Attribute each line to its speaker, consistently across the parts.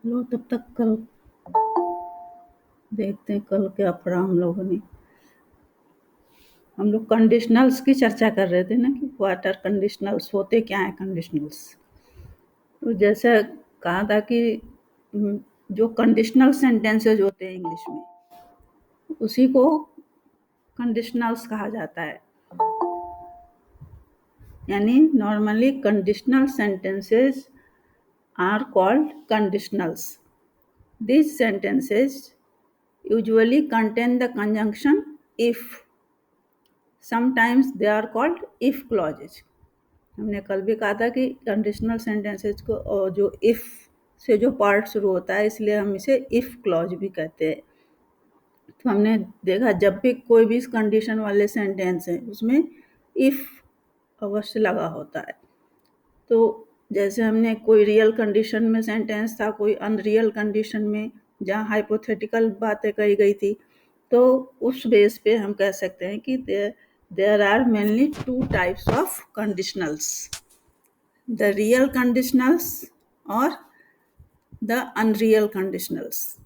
Speaker 1: लो तब तक कल देखते हैं कल क्या पढ़ा हम लोगों ने। हम लोग कंडीशनल्स की चर्चा कर रहे थे ना कि व्हाट आर कंडीशनल्स, होते क्या हैं कंडीशनल्स। तो जैसे कहा था कि जो कंडीशनल सेंटेंसेस होते हैं इंग्लिश में उसी को कंडीशनल्स कहा जाता है। यानी normally conditional sentences are called conditionals. These sentences usually contain the conjunction if. Sometimes they are called if clauses. हमने कल भी कहा था कि कंडीशनल सेंटेंसेस को और जो if से जो पार्ट शुरू होता है इसलिए हम इसे if क्लॉज भी कहते हैं। तो हमने देखा जब भी कोई भी कंडीशन वाले सेंटेंस है उसमें if अवश्य लगा होता है। तो जैसे हमने कोई रियल कंडीशन में सेंटेंस था, कोई अनरियल कंडीशन में जहाँ हाइपोथेटिकल बातें कही गई थी, तो उस बेस पे हम कह सकते हैं कि there are mainly two types of conditionals, the real conditionals और द अनरियल कंडीशनल्स।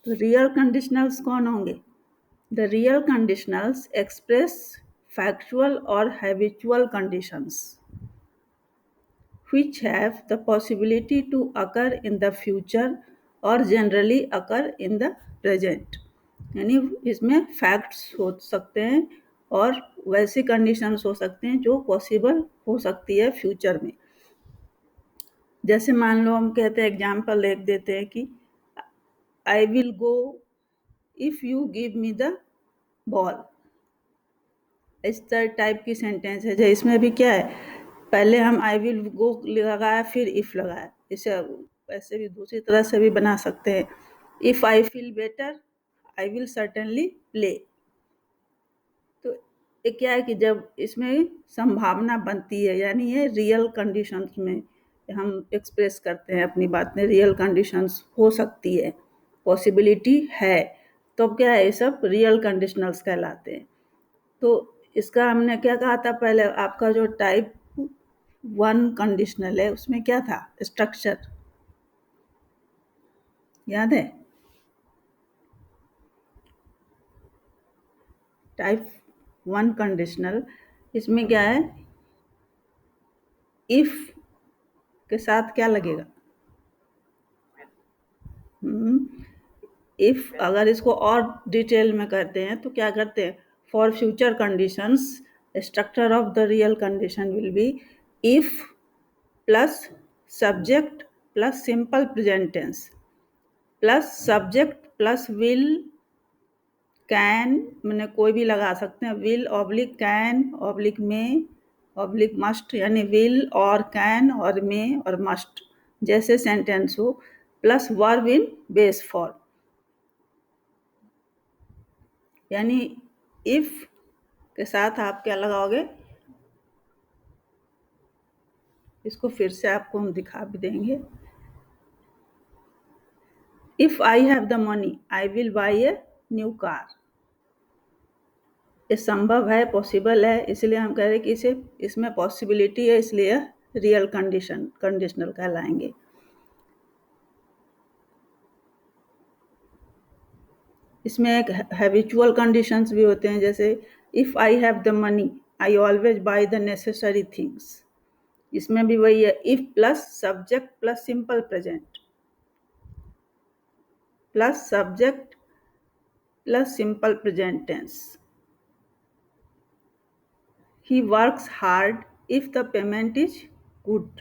Speaker 1: तो रियल कंडीशनल्स कौन होंगे? The real conditionals express factual और habitual conditions which have the possibility to occur in the future or generally occur in the present. यानी इसमें facts हो सकते हैं और वैसी कंडीशंस हो सकते हैं जो पॉसिबल हो सकती है फ्यूचर में। जैसे मान लो हम कहते हैं, एग्जाम्पल लिख देते हैं कि I will go if you give me the ball. इस टाइप की सेंटेंस है। इसमें भी क्या है, पहले हम आई विल गो लगाया फिर इफ लगाया। इसे ऐसे भी दूसरी तरह से भी बना सकते हैं, if I feel better I will certainly play. तो ये क्या है कि जब इसमें संभावना बनती है, यानी ये रियल कंडीशंस में हम एक्सप्रेस करते हैं अपनी बातें, रियल कंडीशंस हो सकती है, पॉसिबिलिटी है, तो क्या है, ये सब रियल कंडीशनल्स कहलाते हैं। तो इसका हमने क्या कहा था पहले, आपका जो टाइप 1 कंडीशनल है उसमें क्या था, स्ट्रक्चर याद है? टाइप 1 कंडीशनल इसमें क्या है, इफ के साथ क्या लगेगा, इफ। अगर इसको और डिटेल में करते हैं तो क्या करते हैं, for future conditions structure of the real condition will be if plus subject plus simple present tens plus subject plus will can, मैंने कोई भी लगा सकते हैं, विल ऑब्लिक कैन ऑब्लिक में ऑब्लिक मस्ट, यानी विल और कैन और में और मस्ट जैसे सेंटेंस हो, plus verb in base form. यानी इफ के साथ आप क्या लगाओगे, इसको फिर से आपको हम दिखा भी देंगे। If I have the money I will by a new car. ये संभव है, पॉसिबल है, इसलिए हम कह रहे हैं कि इसे इसमें पॉसिबिलिटी है, इसलिए रियल कंडीशनल कहलाएंगे। इसमें एक हैबिचुअल कंडीशंस भी होते हैं, जैसे if I have the money I always buy the necessary things. इसमें भी वही है, if plus subject plus simple present plus subject plus simple present tense. He works hard if the payment is good.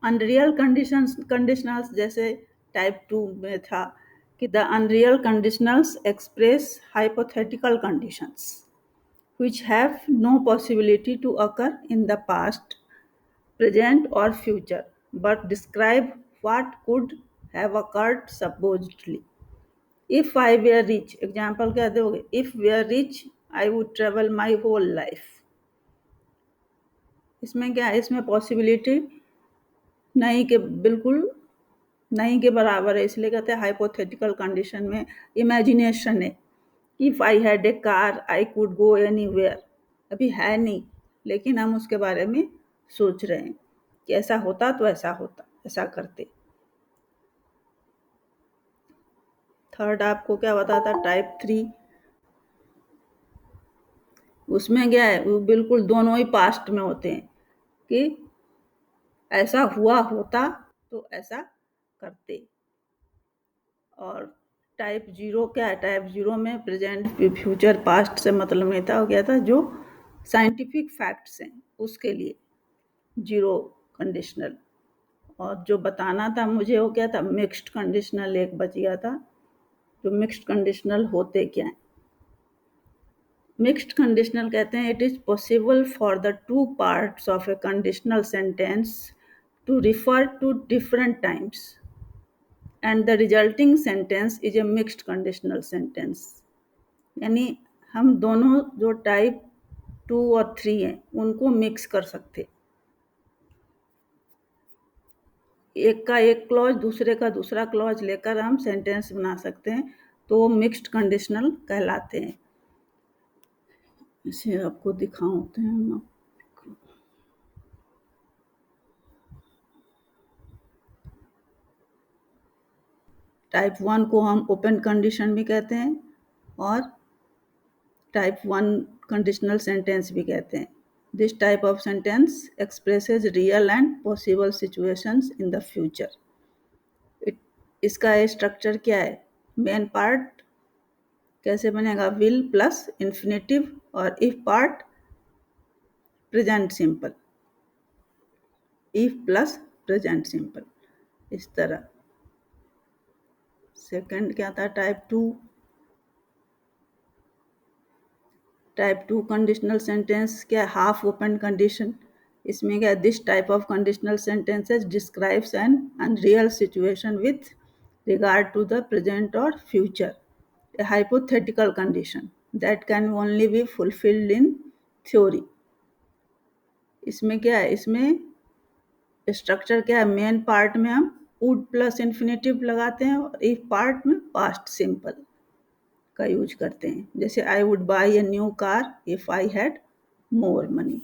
Speaker 1: Unreal conditionals जैसे type 2 में था कि the unreal conditionals express hypothetical conditions which have no possibility to occur in the past, present or future, but describe what could have occurred supposedly. If I were rich, example क्या दोगे, if we are rich I would travel my whole life. इसमें क्या है, इसमें possibility नहीं के बिल्कुल नहीं के बराबर है, इसलिए कहते हैं हाइपोथेटिकल कंडीशन में इमेजिनेशन है। If I had a car I could go anywhere, अभी है नहीं लेकिन हम उसके बारे में सोच रहे हैं कि ऐसा होता तो ऐसा होता। ऐसा करते। थर्ड आपको क्या बताता, टाइप 3, उसमें क्या है, वो बिल्कुल दोनों ही पास्ट में होते हैं कि ऐसा हुआ होता तो ऐसा करते। और टाइप 0 क्या है, टाइप 0 में प्रेजेंट फ्यूचर पास्ट से मतलब नहीं था, हो गया था जो साइंटिफिक फैक्ट्स हैं उसके लिए जीरो कंडीशनल। और जो बताना था मुझे वो क्या था, मिक्स्ड कंडीशनल एक बच गया था। जो मिक्स्ड कंडीशनल होते क्या है, मिक्स्ड कंडीशनल कहते हैं it is possible for the two parts of a conditional sentence to refer to different times and the resulting sentence is a mixed conditional sentence. यानी हम दोनों जो टाइप 2 और 3 हैं उनको मिक्स कर सकते, एक का एक क्लॉज दूसरे का दूसरा क्लॉज लेकर हम सेंटेंस बना सकते हैं, तो वो मिक्स्ड कंडीशनल कहलाते हैं। इसे आपको दिखाते हैं हम। टाइप 1 को हम ओपन कंडीशन भी कहते हैं और टाइप 1 कंडीशनल सेंटेंस भी कहते हैं। This type of sentence expresses real and possible situations in the future. इसका स्ट्रक्चर क्या है, मेन पार्ट कैसे बनेगा, विल प्लस इन्फिनेटिव और if part present simple, if plus present simple, इस तरह। सेकंड क्या था, टाइप टू कंडीशनल सेंटेंस क्या, हाफ ओपन कंडीशन। इसमें क्या, this type of conditional sentences describes N unreal situation with regard to the present or future, a hypothetical condition that can only be fulfilled in theory। इसमें क्या है, इसमें structure क्या है, main part में हम वुड प्लस इन्फिनेटिव लगाते हैं और इफ पार्ट में पास्ट सिंपल का यूज करते हैं। जैसे I would buy a new car if I had more money.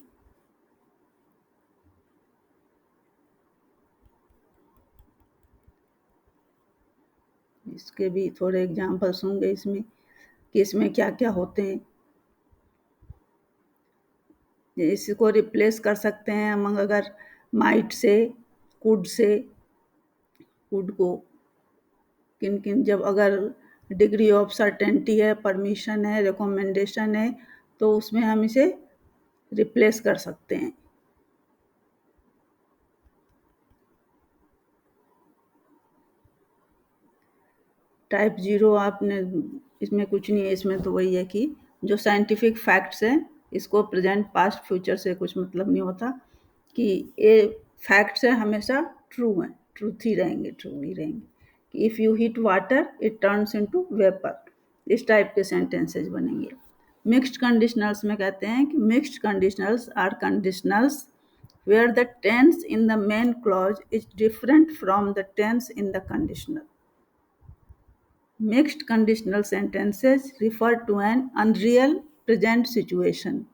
Speaker 1: इसके भी थोड़े एग्जाम्पल्स होंगे इसमें कि इसमें क्या क्या होते हैं। इसको रिप्लेस कर सकते हैं हम अगर might say, could say, could को किन किन, जब अगर डिग्री ऑफ सर्टेनिटी है, परमिशन है, रिकमेंडेशन है, तो उसमें हम इसे रिप्लेस कर सकते हैं। टाइप 0 आपने, इसमें कुछ नहीं है, इसमें तो वही है कि जो साइंटिफिक फैक्ट्स हैं इसको प्रेजेंट पास्ट फ्यूचर से कुछ मतलब नहीं होता, कि ये फैक्ट्स है हमेशा ट्रू हैं, ट्रूथ ही रहेंगे, ट्रू ही रहेंगे। If you heat water it turns into vapour, इस टाइप के सेंटेंसेस बनेंगे। मिक्स्ड कंडीशनल्स में कहते हैं कि mixed conditionals are conditionals where the tense in the main clause is different from the tense in the conditional। Mixed conditional sentences refer to an unreal present situation।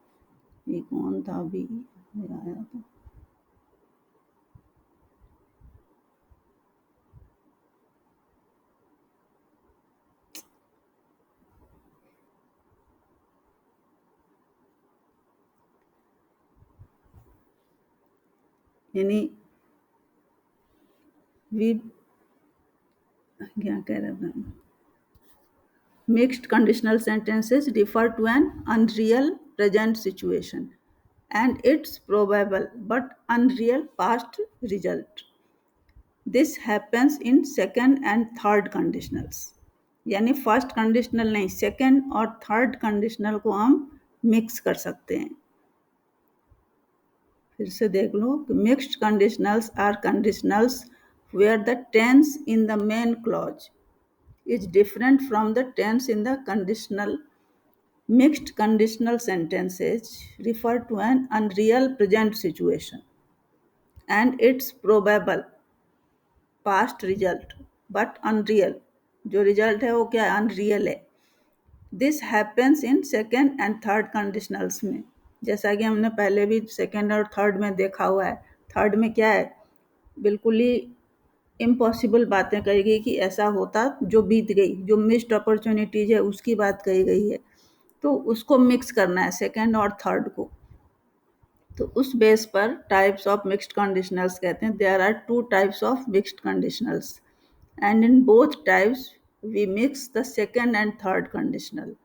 Speaker 1: ये कौन था अभी आया था, यानी वी क्या कह रहा था, mixed conditional sentences refer to an unreal present situation and its probable but unreal past result। This happens in second and third conditionals। यानी फर्स्ट कंडीशनल नहीं, सेकंड और थर्ड कंडीशनल को हम मिक्स कर सकते हैं। फिर से देख लो, mixed conditionals are conditionals where the tense in the main clause is different from the tense in the conditional। Mixed conditional sentences refer to an unreal present situation and its probable past result but unreal, जो result है वो क्या है, unreal है। This happens in second and third conditionals में, जैसा कि हमने पहले भी सेकेंड और थर्ड में देखा हुआ है। थर्ड में क्या है, बिल्कुल ही इम्पॉसिबल बातें कही गई कि ऐसा होता जो बीत गई, जो मिस्ड अपॉर्चुनिटीज है उसकी बात कही गई है, तो उसको मिक्स करना है सेकंड और थर्ड को। तो उस बेस पर टाइप्स ऑफ मिक्स्ड कंडीशनल्स कहते हैं। There are two types of mixed conditionals and in both types we mix the second and third conditional.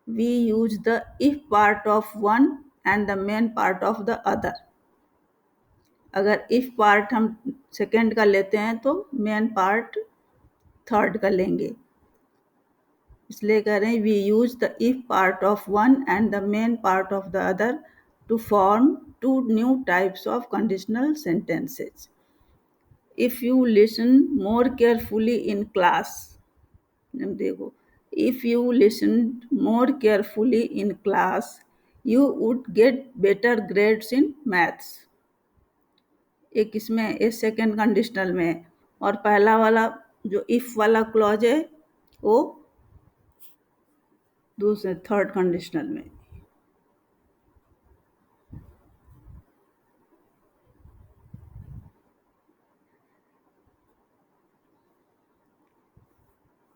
Speaker 1: We use the if part of one and the main part of the other. अगर if part हम second का लेते हैं तो main part third का लेंगे, इसलिए कह रहे हैं we use the if part of one and the main part of the other to form two new types of conditional sentences. If you listen more carefully in class, देखो, if you listened more carefully in class you would get better grades in maths. एक इसमें इस second conditional में है, और पहला वाला जो इफ वाला क्लॉज है वो दूसरे थर्ड कंडीशनल में।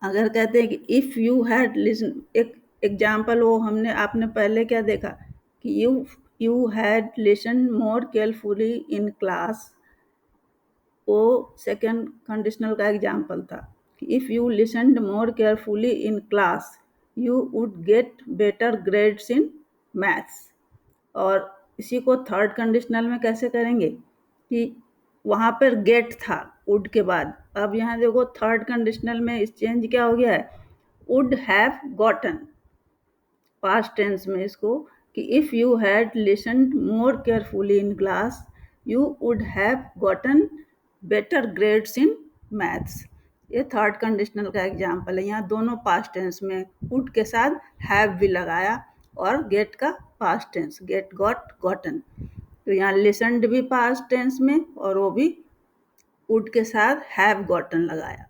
Speaker 1: अगर कहते हैं कि इफ यू हैड लिसन, एक एग्जाम्पल वो हमने आपने पहले क्या देखा कि you had listen more carefully in class, वो सेकेंड कंडीशनल का एग्जाम्पल था कि if you listened more carefully in class you would get better grades in maths. और इसी को थर्ड कंडीशनल में कैसे करेंगे कि वहाँ पर गेट था वुड के बाद, अब यहाँ देखो थर्ड कंडीशनल में इस चेंज क्या हो गया है, would have gotten, past tense में इसको कि if you had listened more carefully in class you would have gotten better grades in maths. ये थर्ड कंडीशनल का एग्जाम्पल है। यहाँ दोनों पास्ट टेंस में वुड के साथ हैव भी लगाया और गेट का past tense get got gotten, तो यहाँ लिसनड भी पास्ट टेंस में और वो भी वुड के साथ हैव गॉटन लगाया,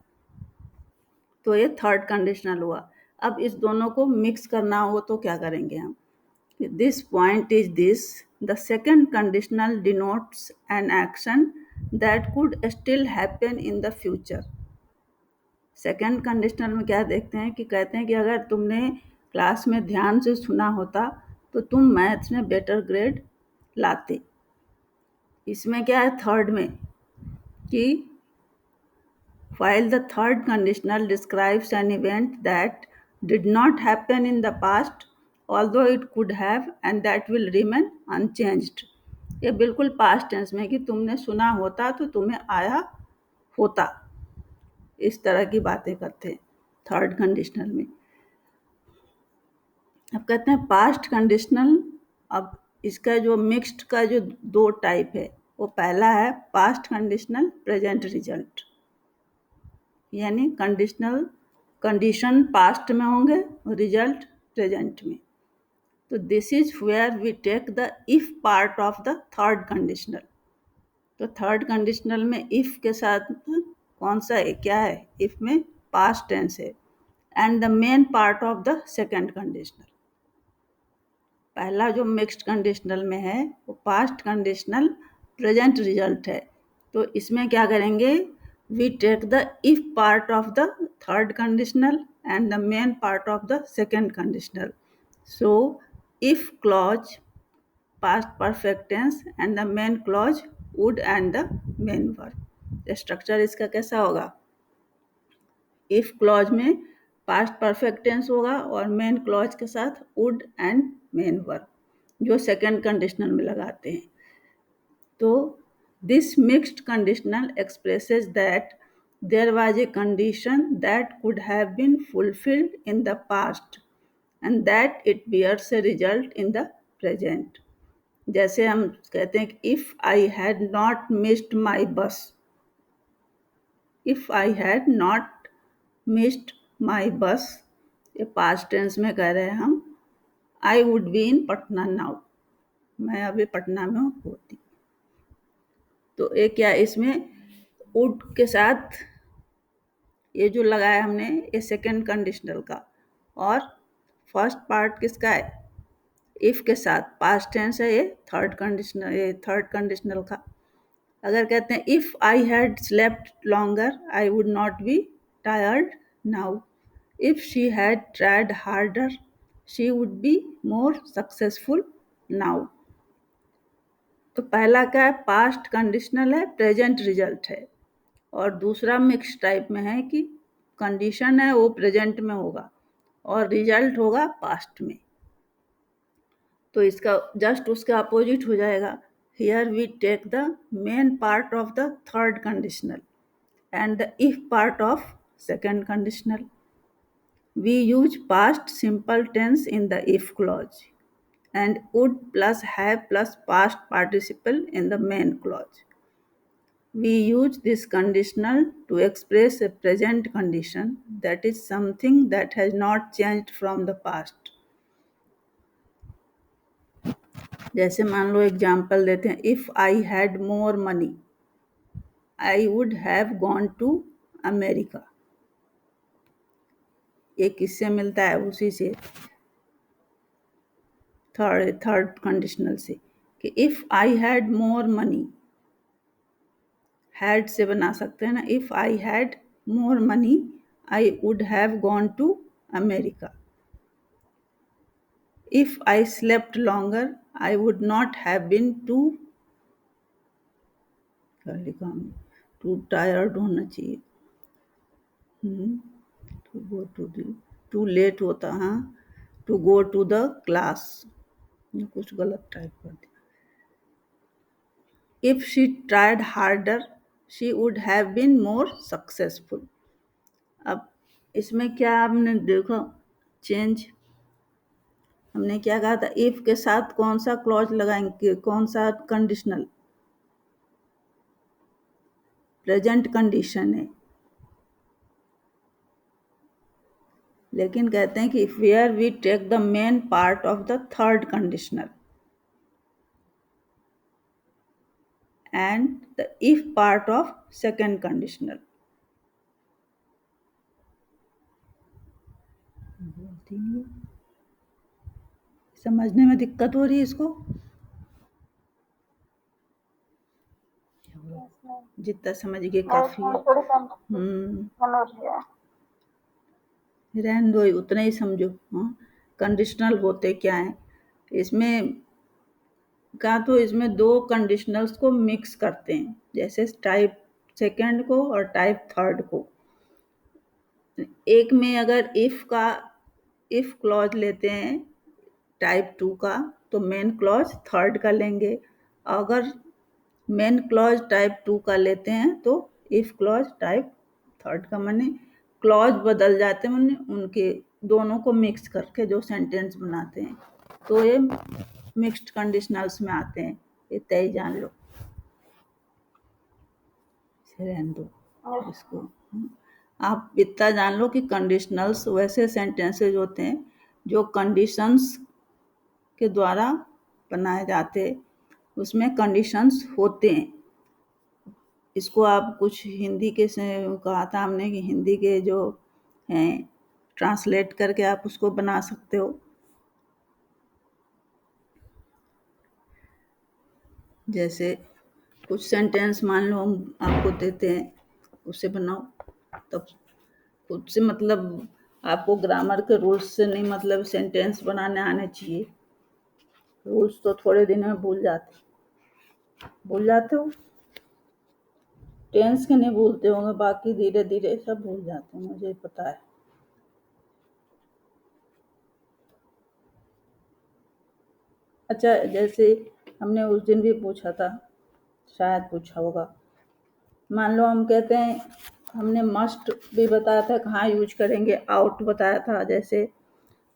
Speaker 1: तो ये थर्ड कंडीशनल हुआ। अब इस दोनों को मिक्स करना हो तो क्या करेंगे हम, this point is this, the second conditional denotes an action that could still happen in the future. Second conditional में क्या देखते हैं कि कहते हैं कि अगर तुमने क्लास में ध्यान से सुना होता तो तुम मैथ्स में बेटर ग्रेड लाते। इसमें क्या है थर्ड में कि while the third conditional describes an event that did not happen in the past although it could have and that will remain unchanged। ये बिल्कुल पास्ट टेंस में कि तुमने सुना होता तो तुम्हें आया होता, इस तरह की बातें करते हैं थर्ड कंडीशनल में। अब कहते हैं पास्ट कंडीशनल। अब इसका जो मिक्स्ड का जो दो टाइप है, वो पहला है पास्ट कंडीशनल प्रेजेंट रिजल्ट, यानी कंडीशन पास्ट में होंगे और रिजल्ट प्रेजेंट में। तो this is where we take the if part of the third conditional. तो थर्ड कंडीशनल में इफ के साथ कौन सा है, क्या है, इफ में पास्ट टेंस है and the main part of the second conditional. पहला जो मिक्स्ड कंडीशनल में है वो पास्ट कंडीशनल प्रेजेंट रिजल्ट है, तो इसमें क्या करेंगे, we take the if part of the third conditional and the main part of the second conditional. So if clause past perfect tense and the main clause would and the main verb. Structure इसका कैसा होगा, if clause में past perfect tense होगा और main clause के साथ would and main verb जो second conditional में लगाते हैं। तो this mixed conditional expresses that there was a condition that could have been fulfilled in the past and that it bears a result in the present। जैसे हम कहते हैं कि if I had not missed my bus, if I had not missed my bus, ये past tense में कह रहे हैं हम, I would be in Patna now, मैं अभी पटना में होती। तो एक क्या इसमें वुड के साथ ये जो लगाया हमने ये सेकेंड कंडीशनल का, और फर्स्ट पार्ट किसका है, इफ के साथ पास्ट टेंस है ये थर्ड कंडीशनल का, अगर कहते हैं if I had slept longer I would not be tired now. If she had tried harder she would be more successful now. तो पहला क्या है, पास्ट कंडीशनल है, प्रेजेंट रिजल्ट है. और दूसरा मिक्स टाइप में है कि कंडीशन है वो प्रेजेंट में होगा और रिजल्ट होगा पास्ट में. तो इसका जस्ट उसका अपोजिट हो जाएगा. Here we take the main part of the third conditional and the if part of second conditional. We use past simple tense in the if clause and would plus have plus past participle in the main clause. We use this conditional to express a present condition, that is something that has not changed from the past. जैसे मान लो example देते हैं, if I had more money I would have gone to America. ये किससे मिलता है, उसी से थर्ड कंडीशनल से कि if I had more money. Had से बना सकते हैं ना, if I had more money I would have gone to America. If I slept longer I would not have been too tired होना चाहिए. टू गो टू लेट होता, हाँ, to go to the class. कुछ गलत type कर दिया. If she tried harder, she would have been more successful. अब इसमें क्या आपने देखो चेंज, हमने क्या कहा था, इफ के साथ कौन सा क्लॉज लगाएंगे, कौन सा कंडीशनल, प्रेजेंट कंडीशन है. लेकिन कहते हैं कि where we take the main part of the third conditional and the if part of second conditional. समझने में दिक्कत हो रही है इसको? जितना समझ गए काफी है. रहने दो, उतना ही समझो. हाँ, कंडीशनल होते क्या है इसमें का, तो इसमें दो कंडीशनल्स को मिक्स करते हैं, जैसे टाइप सेकंड को और टाइप थर्ड को. एक में अगर इफ क्लॉज लेते हैं टाइप टू का तो मेन क्लॉज थर्ड का लेंगे. अगर मेन क्लॉज टाइप टू का लेते हैं तो इफ क्लॉज टाइप थर्ड का. माने क्लॉज बदल जाते हैं, माने उनके दोनों को मिक्स करके जो सेंटेंस बनाते हैं, तो ये मिक्स्ड कंडीशनल्स में आते हैं. इतना ही जान लो, रहने दो इसको. आप इतना जान लो कि कंडीशनल्स वैसे सेंटेंसेज होते हैं जो कंडीशंस के द्वारा बनाए जाते हैं, उसमें कंडीशंस होते हैं. इसको आप कुछ हिंदी के से कहा था हमने कि हिंदी के जो हैं ट्रांसलेट करके आप उसको बना सकते हो. जैसे कुछ सेंटेंस मान लो हम आपको देते हैं, उससे बनाओ. तब खुद से मतलब आपको ग्रामर के रूल्स से नहीं, मतलब सेंटेंस बनाने आने चाहिए. रूल्स तो थोड़े दिन में भूल जाते हो. टेंस के नहीं भूलते होंगे, बाकी धीरे धीरे सब भूल जाते हैं, मुझे पता है. अच्छा, जैसे हमने उस दिन भी पूछा था, शायद पूछा होगा. मान लो हम कहते हैं, हमने मस्ट भी बताया था कहाँ यूज करेंगे, आउट बताया था. जैसे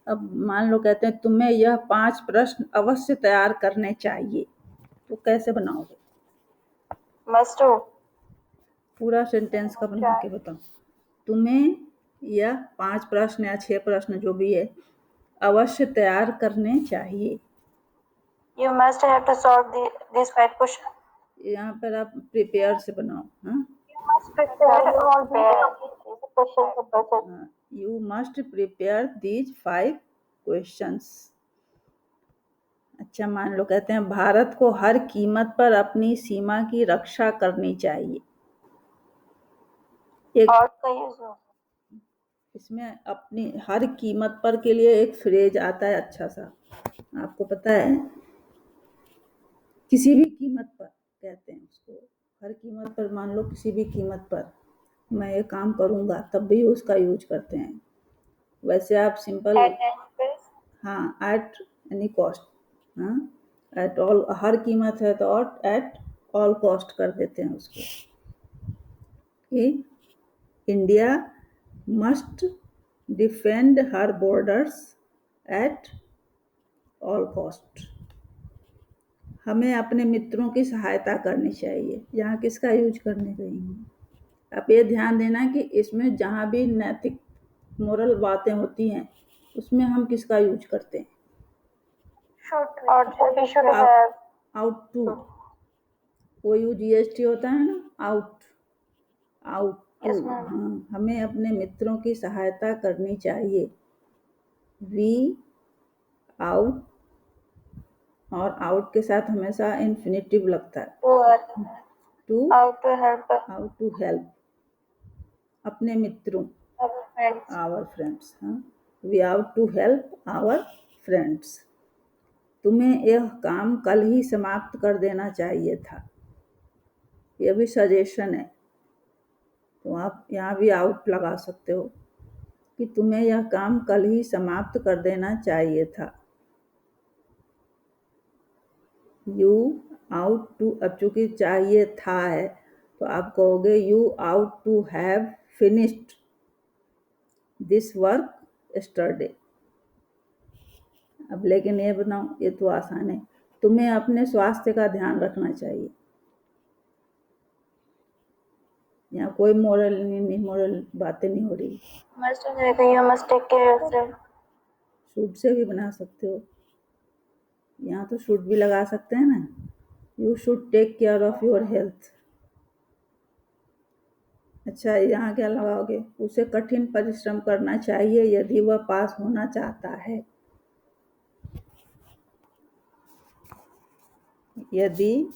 Speaker 1: अब मान लो कहते हैं तुम्हें यह 5 प्रश्न अवश्य तैयार करने चाहिए, तो कैसे बनाओगे?
Speaker 2: मस्ट.
Speaker 1: पूरा सेंटेंस का बना के बताओ. तुम्हें यह 5 प्रश्न या 6 प्रश्न जो भी है अवश्य तैयार करने चाहिए.
Speaker 2: You must have to solve these 5 questions.
Speaker 1: यहाँ पर आप प्रिपेयर से बनाओ. हाँ,
Speaker 2: You must prepare all these questions.
Speaker 1: You must prepare these 5 questions. अच्छा मान लो कहते हैं भारत को हर कीमत पर अपनी सीमा की रक्षा करनी चाहिए। एक
Speaker 2: और का यूज हो
Speaker 1: इसमें अपनी हर कीमत पर के लिए एक फ्रेज आता है अच्छा सा, आपको पता है? किसी भी कीमत पर कहते हैं उसको। हर कीमत पर मान लो किसी भी कीमत पर मैं ये काम करूँगा, तब भी उसका यूज करते हैं। वैसे आप सिंपल
Speaker 2: एट एनी प्राइस।
Speaker 1: हाँ, एट एनी कॉस्ट। हाँ, एट ऑल, हर कीमत है तो एट ऑल कॉस्ट कर देते हैं उसको कि India must defend her borders at all cost. हमें अपने मित्रों की सहायता करनी चाहिए। यहाँ किसका यूज करने गई हूँ? आप ये ध्यान देना कि इसमें जहाँ भी नैतिक मोरल बातें होती हैं उसमें हम किसका यूज करते हैं?
Speaker 2: शुड और we should have
Speaker 1: ought to, वो यू जीएसटी होता है ना, ought ought to.
Speaker 2: Yes ma'am.
Speaker 1: हाँ, हमें अपने मित्रों की सहायता करनी चाहिए। वी आउट, और आउट के साथ हमेशा इन्फिनेटिव लगता है। To
Speaker 2: ought to help
Speaker 1: ought to help अपने मित्रों,
Speaker 2: आवर फ्रेंड्स।
Speaker 1: Our friends. हाँ, we ought to help our friends. तुम्हें यह काम कल ही समाप्त कर देना चाहिए था। यह भी सजेशन है, तो आप यहाँ भी आउट लगा सकते हो कि तुम्हें यह काम कल ही समाप्त कर देना चाहिए था। यू आउट टू, अब चूंकि चाहिए था है तो आप कहोगे you ought to have finished this work yesterday. अब लेकिन ये बनाओ, ये तो आसान है। तुम्हें अपने स्वास्थ्य का ध्यान रखना चाहिए। यहाँ कोई मोरल नहीं, मोरल बातें नहीं हो रही।
Speaker 2: Must you must take care yourself.
Speaker 1: Should से भी बना सकते हो, यहाँ तो शुड भी लगा सकते हैं ना। You should take care of your health. अच्छा, यहाँ क्या लगाओगे? उसे कठिन परिश्रम करना चाहिए यदि वह पास होना चाहता है। यदि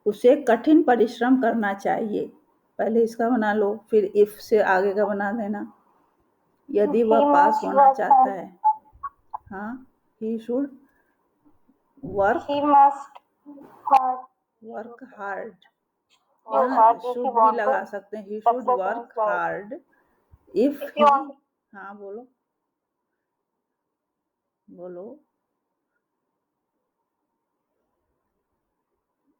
Speaker 1: उसे कठिन परिश्रम करना चाहिए, पहले इसका बना लो, फिर इफ से आगे का बना देना। यदि वह पास होना चाहता है, हाँ, ही should work
Speaker 2: he must
Speaker 1: work hard.
Speaker 2: Work
Speaker 1: यहाँ
Speaker 2: हार्ड इफ
Speaker 1: शुड
Speaker 2: यू
Speaker 1: भी
Speaker 2: वांट
Speaker 1: लगा
Speaker 2: टू
Speaker 1: सकते हैं, he should
Speaker 2: success in
Speaker 1: work
Speaker 2: his life.
Speaker 1: Hard if
Speaker 2: if
Speaker 1: he.
Speaker 2: You want
Speaker 1: हाँ, बोलो बोलो।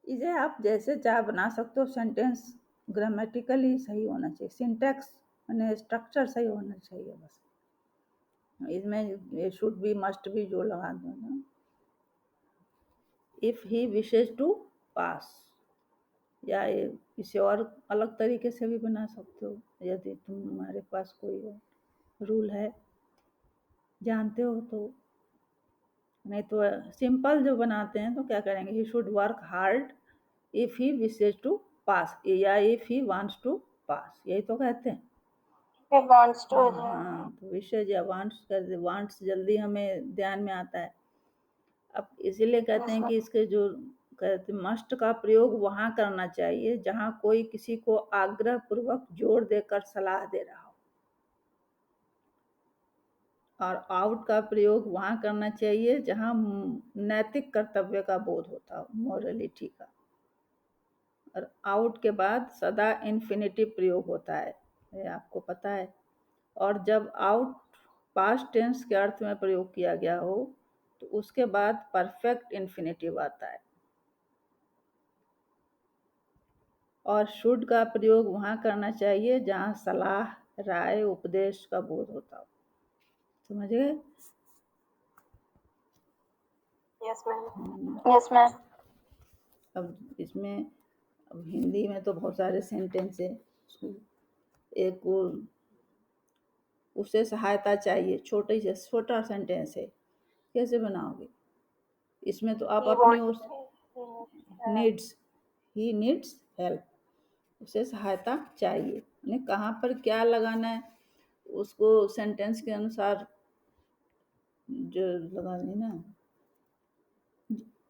Speaker 1: इसे आप जैसे चाहे बना सकते हो, सेंटेंस ग्रामेटिकली सही होना चाहिए, सिंटैक्स यानी स्ट्रक्चर सही होना चाहिए बस। इसमें ये शुड भी मस्ट भी जो लगा दो ना। If he wishes to pass, या इसे और अलग तरीके से भी बना सकते हो यदि तुम्हारे पास कोई रूल है, जानते हो तो। नहीं तो सिंपल जो बनाते हैं तो क्या करेंगे? He should work hard if he wishes to pass, या if he wants to pass, यही तो कहते हैं।
Speaker 2: he wants to
Speaker 1: हाँ, तो विशेज या वांट्स कर दे, वांट्स जल्दी हमें ध्यान में आता है। अब इसीलिए कहते हैं कि इसके जो कहते मस्ट का प्रयोग वहां करना चाहिए जहां कोई किसी को आग्रह पूर्वक जोर देकर सलाह दे रहा हो, और आउट का प्रयोग वहां करना चाहिए जहां नैतिक कर्तव्य का बोध होता हो, मोरलिटी का। और आउट के बाद सदा इन्फिनिटिव प्रयोग होता है, ये आपको पता है। और जब आउट पास्ट टेंस के अर्थ में प्रयोग किया गया हो तो उसके बाद परफेक्ट इन्फिनिटिव आता है। और शुड का प्रयोग वहां करना चाहिए जहां सलाह, राय, उपदेश का बोध होता हो। समझ गए?
Speaker 2: Yes ma'am. Yes ma'am.
Speaker 1: अब इसमें, अब हिंदी में तो बहुत सारे सेंटेंस है। एक वो उसे सहायता चाहिए, छोटे से छोटा सेंटेंस है, कैसे बनाओगे? इसमें तो आप अपनी उस नीड्स, ही नीड्स हेल्प, उसे सहायता चाहिए, यानी कहाँ पर क्या लगाना है उसको सेंटेंस के अनुसार जो लगा देना।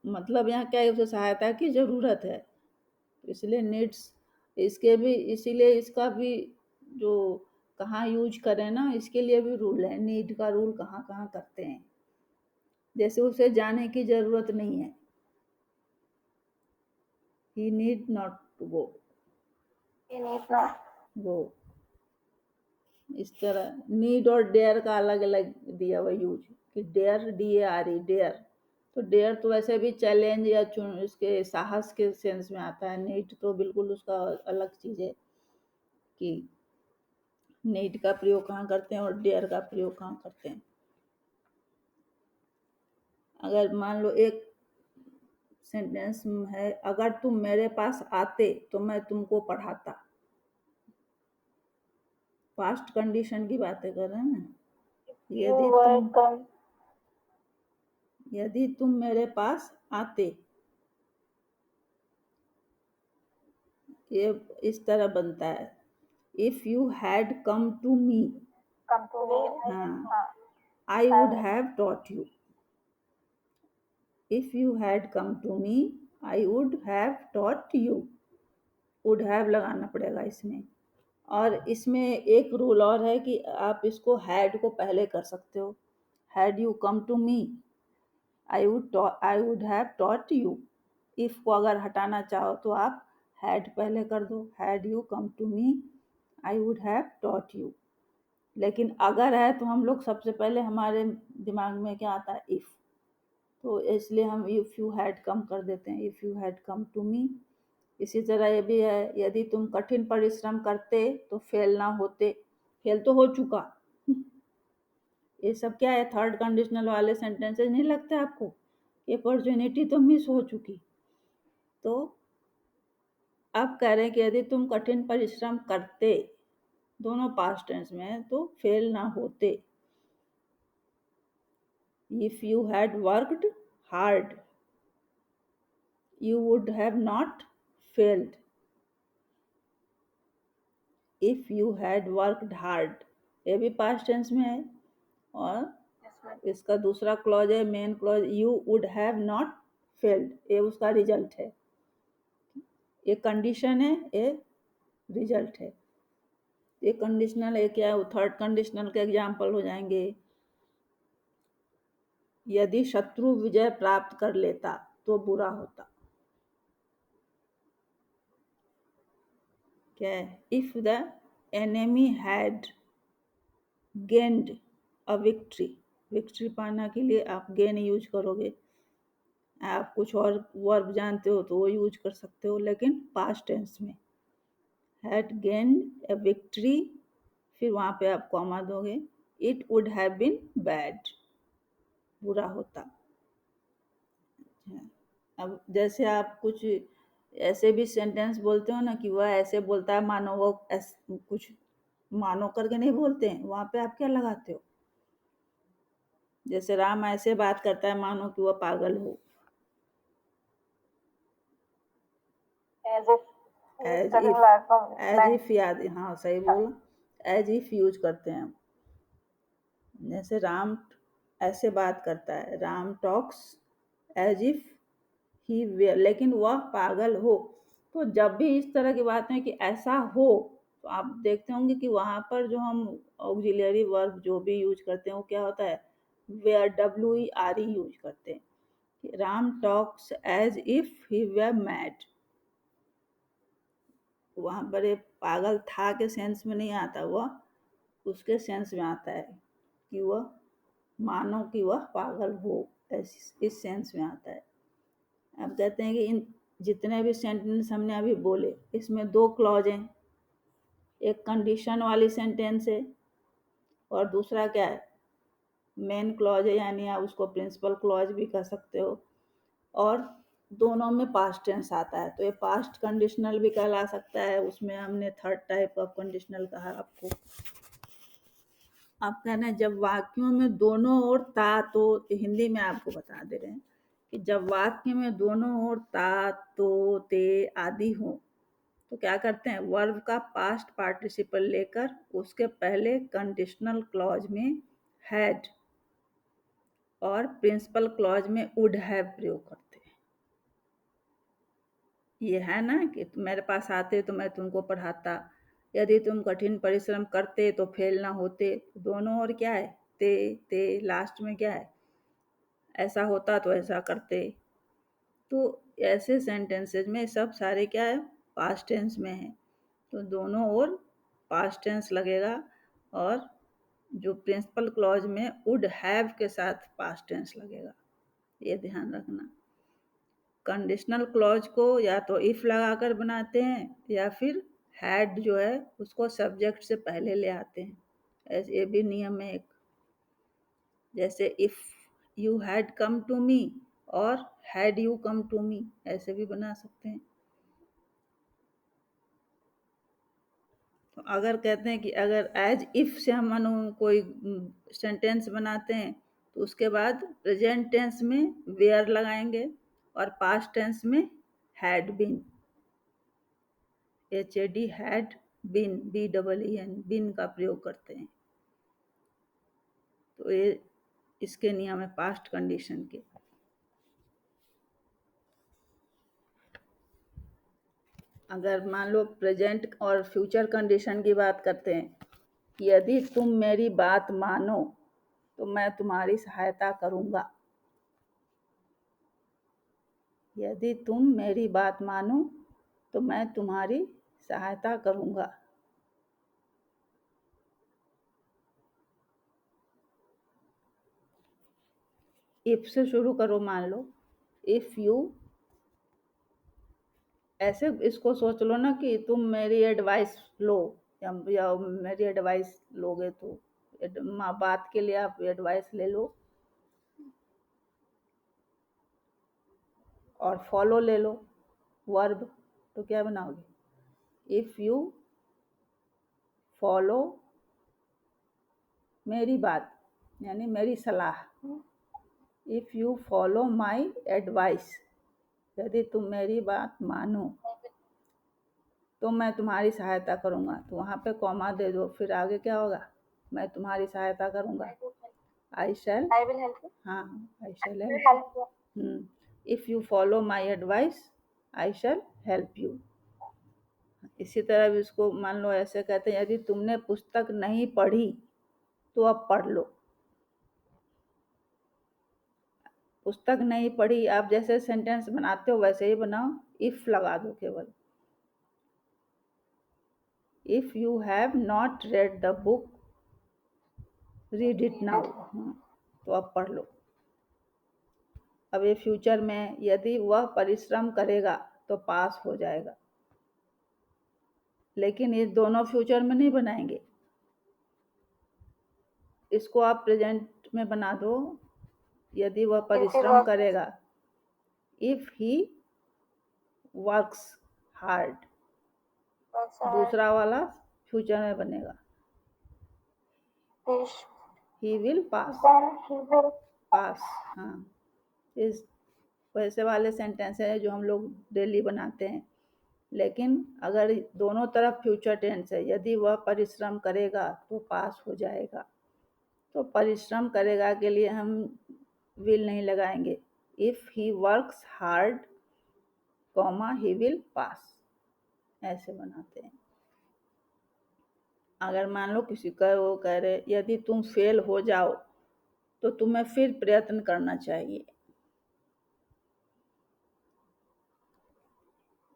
Speaker 1: मतलब यहाँ क्या है, उसे सहायता की ज़रूरत है, तो इसलिए नीड्स, इसके भी इसीलिए इसका भी जो कहाँ यूज करें ना, इसके लिए भी रूल है, नीड का रूल कहाँ कहाँ करते हैं। जैसे उसे जाने की ज़रूरत नहीं है, he need not to go,
Speaker 2: He need not.
Speaker 1: Go. इस तरह नीड और डेयर का अलग अलग दिया हुआ यूज, कि डेयर, DARE, डेयर, तो डेयर तो वैसे भी चैलेंज या चुन इसके साहस के सेंस में आता है। नीड तो बिल्कुल उसका अलग चीज है, कि नीड का प्रयोग कहाँ करते हैं और डेयर का प्रयोग कहाँ करते हैं। अगर मान लो एक सेंटेंस है, अगर तुम मेरे पास आते तो मैं तुमको पढ़ाता, पास्ट कंडीशन की बातें कर रहे हैं ना।
Speaker 2: You
Speaker 1: यदि
Speaker 2: were
Speaker 1: तुम
Speaker 2: come.
Speaker 1: यदि तुम मेरे पास आते, ये इस तरह बनता है, if you had come to me,
Speaker 2: Come to me.
Speaker 1: हाँ,
Speaker 2: हाँ.
Speaker 1: I
Speaker 2: I
Speaker 1: would
Speaker 2: will.
Speaker 1: Have taught you, if you had come to me I would have taught you, would have लगाना पड़ेगा इसमें। और इसमें एक रूल और है कि आप इसको हैड को पहले कर सकते हो, had you come to me I would have taught you. If को अगर हटाना चाहो तो आप हैड पहले कर दो, had you come to me I would have taught you. लेकिन अगर है तो हम लोग सबसे पहले हमारे दिमाग में क्या आता है, इफ, तो इसलिए हम इफ यू हैड कम कर देते हैं, if you had come to me. इसी तरह ये भी है, यदि तुम कठिन परिश्रम करते तो फेल ना होते, फेल तो हो चुका। ये सब क्या है, थर्ड कंडीशनल वाले सेंटेंसेस नहीं लगता आपको, अपॉर्चुनिटी तो मिस हो चुकी। तो अब कह रहे हैं कि यदि तुम कठिन परिश्रम करते, दोनों पास्ट टेंस में है, तो फेल ना होते। If you had worked hard you would have not failed, if you had worked hard, ये भी past tense में है। और
Speaker 2: Yes, ma'am.
Speaker 1: इसका दूसरा क्लॉज है, main clause, you would have not failed, ये उसका रिजल्ट है। ये कंडीशन है, ये रिजल्ट है। ये कंडीशनल है क्या, थर्ड कंडीशनल के एग्जाम्पल हो जाएंगे, यदि शत्रु विजय प्राप्त कर लेता तो बुरा होता, क्या है, if the enemy had gained a victory, victory पाना के लिए आप गेन यूज करोगे, आप कुछ और वर्ब जानते हो तो वो यूज कर सकते हो, लेकिन पास्ट टेंस में हैड गेन्ड अ विक्ट्री, फिर वहां पे आप कॉमा दोगे, it would have been bad, बुरा होता। अब जैसे आप कुछ ऐसे भी सेंटेंस बोलते हो ना, कि वह ऐसे बोलता है मानो वो कुछ मानो करके नहीं बोलते हैं, वहां पे आप क्या लगाते हो, जैसे राम ऐसे बात करता है मानो कि वह पागल हो,
Speaker 2: As if he is
Speaker 1: as
Speaker 2: studying
Speaker 1: if,
Speaker 2: life from
Speaker 1: as
Speaker 2: land.
Speaker 1: If याद, हाँ सही बोला, एज इफ यूज करते हैं हम। जैसे राम ऐसे बात करता है, Ram talks as if he were, लेकिन वह पागल हो। तो जब भी इस तरह की बातें कि ऐसा हो, तो आप देखते होंगे कि वहां पर जो हम ऑक्सिलरी वर्ब जो भी यूज करते हैं वो क्या होता है, वेयर, WERE यूज करते हैं। Ram talks as if he were mad, वहां पर ये पागल था के सेंस में नहीं आता, वह उसके सेंस में आता है कि वह मानो कि वह पागल हो, इस सेंस में आता है। अब कहते हैं कि इन जितने भी सेंटेंस हमने अभी बोले, इसमें दो क्लॉज हैं, एक कंडीशन वाली सेंटेंस है और दूसरा क्या है, मेन क्लॉज है, यानी आप उसको प्रिंसिपल क्लॉज भी कह सकते हो। और दोनों में पास्ट टेंस आता है, तो ये पास्ट कंडीशनल भी कहला सकता है, उसमें हमने थर्ड टाइप ऑफ कंडीशनल कहा आपको। आप कहना है जब वाक्यों में दोनों ओर ता, तो हिंदी में आपको बता दे रहे हैं कि जब वाक्य में दोनों ओर ता, तो, ते आदि हो, तो क्या करते हैं, वर्ब का पास्ट पार्टिसिपल लेकर उसके पहले कंडीशनल क्लॉज में हैड और प्रिंसिपल क्लॉज में वुड हैव प्रयोग करते हैं। ये है ना कि तुम मेरे पास आते तो मैं तुमको पढ़ाता, यदि तुम कठिन परिश्रम करते तो फेल ना होते। दोनों और क्या है, ते लास्ट में क्या है, ऐसा होता तो ऐसा करते। तो ऐसे सेंटेंसेज में सब सारे क्या है, पास्ट टेंस में है, तो दोनों ओर पास्ट टेंस लगेगा। और जो प्रिंसिपल क्लॉज में वुड हैव के साथ पास्ट टेंस लगेगा, ये ध्यान रखना। कंडीशनल क्लॉज को या तो इफ लगाकर बनाते हैं या फिर हैड जो है उसको सब्जेक्ट से पहले ले आते हैं, ऐसे ये भी नियम है एक। जैसे if you had come to me और had you come to me, ऐसे भी बना सकते हैं। तो अगर कहते हैं कि अगर एज इफ से हम मानो कोई सेंटेंस बनाते हैं तो उसके बाद प्रेजेंट टेंस में वेयर लगाएंगे और पास्ट टेंस में had been, HAD had been, BEEN been का प्रयोग करते हैं। तो ये इसके नियम है पास्ट कंडीशन के। अगर मान लो प्रेजेंट और फ्यूचर कंडीशन की बात करते हैं, यदि तुम मेरी बात मानो तो मैं तुम्हारी सहायता करूंगा। यदि तुम मेरी बात मानो तो मैं तुम्हारी सहायता करूंगा। इफ से शुरू करो, मान लो इफ यू, ऐसे इसको सोच लो ना कि तुम मेरी एडवाइस लो, या मेरी एडवाइस लोगे तो बात के लिए आप एडवाइस ले लो और फॉलो ले लो वर्ब, तो क्या बनाओगे, इफ यू फॉलो मेरी बात यानी मेरी सलाह, if you follow my advice, यदि तुम मेरी बात मानो तो मैं तुम्हारी सहायता करूंगा। तो वहां पे कॉमा दे दो, फिर आगे क्या होगा, मैं तुम्हारी सहायता करूंगा, आई शैल,
Speaker 2: I will help you.
Speaker 1: हाँ आई शैल
Speaker 2: I will
Speaker 1: help
Speaker 2: help you.
Speaker 1: You, if you follow my advice I shell help you. इसी तरह भी इसको मान लो ऐसे कहते हैं, यदि तुमने पुस्तक नहीं पढ़ी तो अब पढ़ लो। पुस्तक नहीं पढ़ी आप जैसे सेंटेंस बनाते हो वैसे ही बनाओ, इफ लगा दो केवल। If you have not read the book read it now, तो अब पढ़ लो। अब ये फ्यूचर में, यदि वह परिश्रम करेगा तो पास हो जाएगा, लेकिन ये दोनों फ्यूचर में नहीं बनाएंगे, इसको आप प्रेजेंट में बना दो, यदि वह परिश्रम करेगा, इफ ही वर्क्स हार्ड, दूसरा वाला फ्यूचर में बनेगा, he will pass,
Speaker 2: Then he will
Speaker 1: पास, हाँ। इस वैसे वाले सेंटेंस है जो हम लोग डेली बनाते हैं। लेकिन अगर दोनों तरफ फ्यूचर टेंस है, यदि वह परिश्रम करेगा तो पास हो जाएगा, तो परिश्रम करेगा के लिए हम विल नहीं लगाएंगे, if he works hard comma he will pass, ऐसे बनाते हैं। अगर मान लो किसी का वो कह रहे यदि तुम फेल हो जाओ तो तुम्हें फिर प्रयत्न करना चाहिए,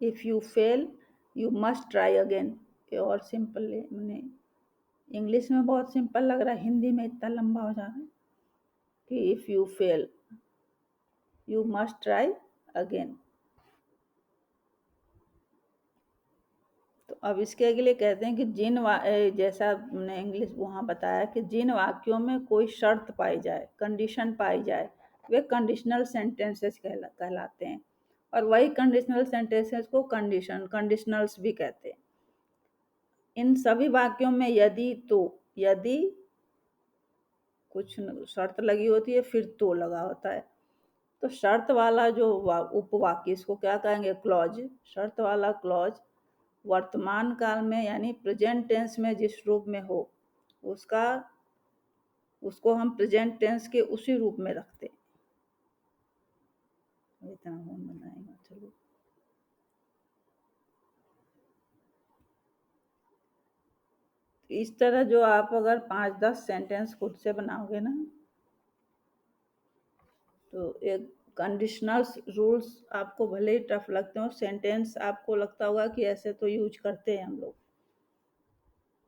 Speaker 1: if you fail you must try again. ये और सिंपल है, मैंने इंग्लिश में बहुत सिंपल लग रहा है, हिंदी में इतना लंबा हो जा रहा है कि if you fail you must try again. तो अब इसके अगले कहते हैं कि जैसा मैंने इंग्लिश वहाँ बताया कि जिन वाक्यों में कोई शर्त पाई जाए, कंडीशन पाई जाए, वे कंडीशनल सेंटेंसेस कहलाते हैं। और वही कंडीशनल सेंटेंसेस को कंडीशनल्स भी कहते हैं। इन सभी वाक्यों में यदि तो, यदि कुछ शर्त लगी होती है फिर तो लगा होता है। तो शर्त वाला जो उपवाक्य, इसको क्या कहेंगे, क्लॉज। शर्त वाला क्लॉज वर्तमान काल में यानी प्रेजेंट टेंस में जिस रूप में हो उसको हम प्रेजेंट टेंस के उसी रूप में रखते हैं। इतना बनाएगा, चलो। इस तरह जो आप अगर 5-10 सेंटेंस खुद से बनाओगे ना, तो एक कंडीशनल रूल्स आपको भले ही टफ लगते हो, सेंटेंस आपको लगता होगा कि ऐसे तो यूज करते हैं हम लोग।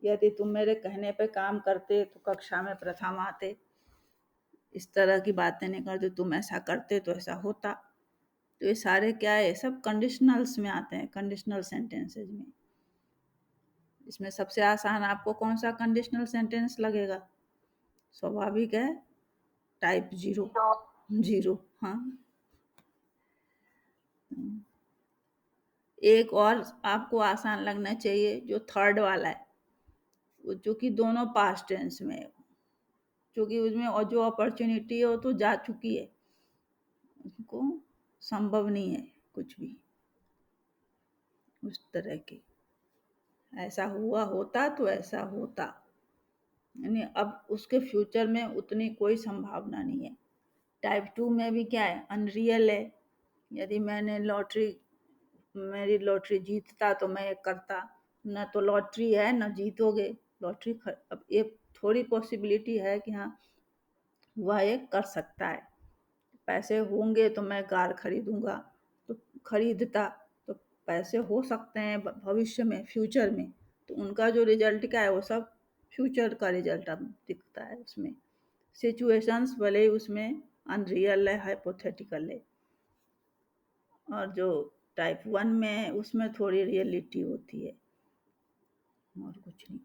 Speaker 1: यदि तुम मेरे कहने पे काम करते तो कक्षा में प्रथम आते, इस तरह की बातें नहीं करते, तुम ऐसा करते तो ऐसा होता। तो ये सारे क्या है, सब कंडीशनल्स में आते हैं, कंडीशनल सेंटेंसेज में। इसमें सबसे आसान आपको कौन सा कंडीशनल सेंटेंस लगेगा? स्वाभाविक है, टाइप 0। जीरो, हाँ। एक और आपको आसान लगना चाहिए, जो थर्ड वाला है, वो जो कि दोनों पास्ट टेंस में है, क्योंकि उसमें और जो अपॉर्चुनिटी है वो तो जा चुकी है, उनको संभव नहीं है कुछ भी उस तरह की। ऐसा हुआ होता तो ऐसा होता, यानी अब उसके फ्यूचर में उतनी कोई संभावना नहीं है। टाइप 2 में भी क्या है, अनरियल है। यदि मेरी लॉटरी जीतता तो मैं ये करता, न तो लॉटरी है न जीतोगे। अब एक थोड़ी पॉसिबिलिटी है कि हाँ वह ये कर सकता है। पैसे होंगे तो मैं कार खरीदूंगा, तो खरीदता, तो पैसे हो सकते हैं भविष्य में, फ्यूचर में, तो उनका जो रिजल्ट क्या है वो सब फ्यूचर का रिजल्ट अब दिखता है उसमें। सिचुएशंस भले ही उसमें अनरियल है, हाइपोथेटिकल है। और जो टाइप 1 में है उसमें थोड़ी रियलिटी होती है, और कुछ नहीं।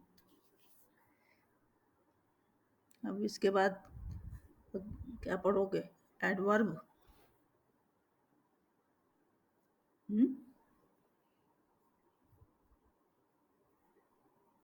Speaker 1: अब इसके बाद क्या पढ़ोगे? एडवर्ब।